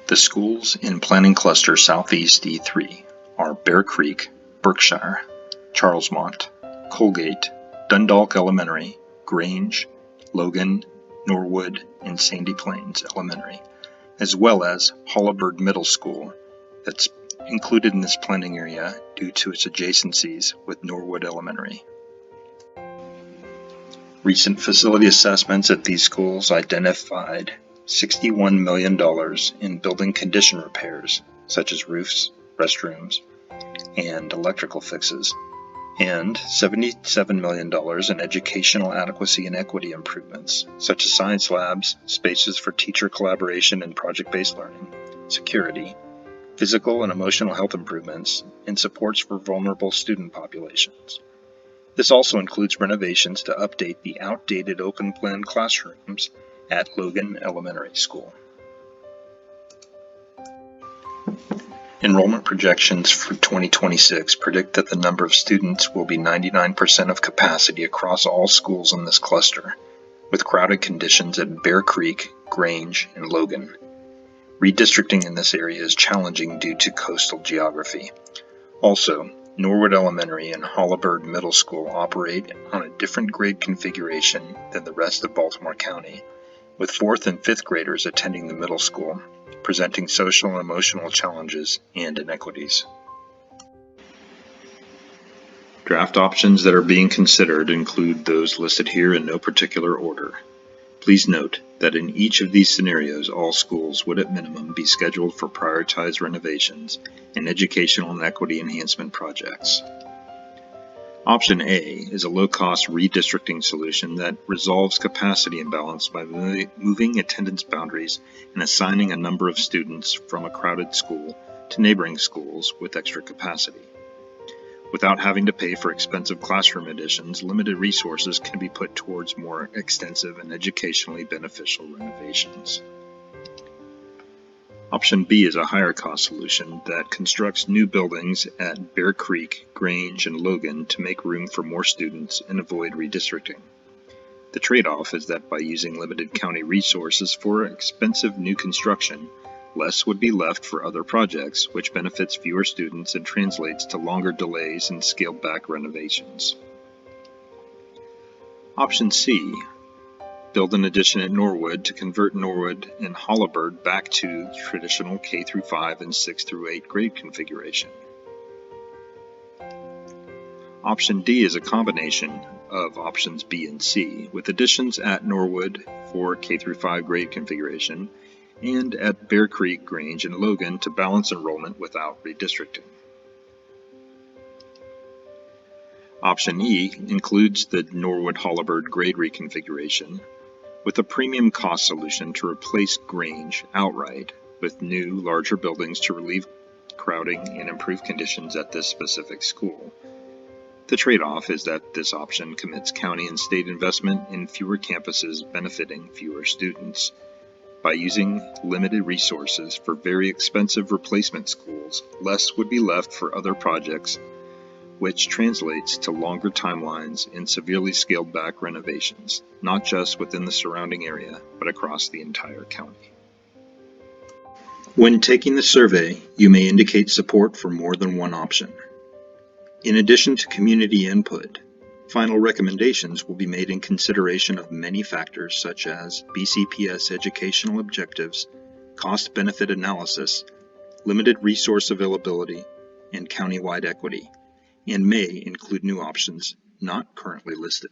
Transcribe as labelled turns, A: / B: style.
A: The schools in Planning Cluster Southeast E3 are Bear Creek, Berkshire, Charlemont, Colgate, Dundalk Elementary, Grange, Logan, Norwood, and Sandy Plains Elementary, as well as Holabird Middle School that's included in this planning area due to its adjacencies with Norwood Elementary. Recent facility assessments at these schools identified $61 million in building condition repairs, such as roofs, restrooms, and electrical fixes, and $77 million in educational adequacy and equity improvements, such as science labs, spaces for teacher collaboration and project-based learning, security, physical and emotional health improvements, and supports for vulnerable student populations. This also includes renovations to update the outdated open-plan classrooms at Logan Elementary School. Enrollment projections for 2026 predict that the number of students will be 99% of capacity across all schools in this cluster, with crowded conditions at Bear Creek, Grange, and Logan. Redistricting in this area is challenging due to coastal geography. Also, Norwood Elementary and Holabird Middle School operate on a different grade configuration than the rest of Baltimore County, with 4th and 5th graders attending the middle school, presenting social and emotional challenges and inequities. Draft options that are being considered include those listed here in no particular order. Please note that in each of these scenarios, all schools would at minimum be scheduled for prioritized renovations and educational and equity enhancement projects. Option A is a low-cost redistricting solution that resolves capacity imbalance by moving attendance boundaries and assigning a number of students from a crowded school to neighboring schools with extra capacity. Without having to pay for expensive classroom additions, limited resources can be put towards more extensive and educationally beneficial renovations. Option B is a higher cost solution that constructs new buildings at Bear Creek, Grange, and Logan to make room for more students and avoid redistricting. The trade-off is that by using limited county resources for expensive new construction, less would be left for other projects, which benefits fewer students and translates to longer delays and scaled-back renovations. Option C, build an addition at Norwood to convert Norwood and Holabird back to traditional K-5 and 6-8 grade configuration. Option D is a combination of options B and C, with additions at Norwood for K-5 grade configuration and at Bear Creek, Grange, and Logan to balance enrollment without redistricting. Option E includes the Norwood-Holabird grade reconfiguration with a premium cost solution to replace Grange outright with new, larger buildings to relieve crowding and improve conditions at this specific school. The trade-off is that this option commits county and state investment in fewer campuses benefiting fewer students. By using limited resources for very expensive replacement schools, less would be left for other projects, which translates to longer timelines and severely scaled back renovations, not just within the surrounding area, but across the entire county. When taking the survey, you may indicate support for more than one option. In addition to community input, final recommendations will be made in consideration of many factors such as BCPS educational objectives, cost-benefit analysis, limited resource availability, and countywide equity, and may include new options not currently listed.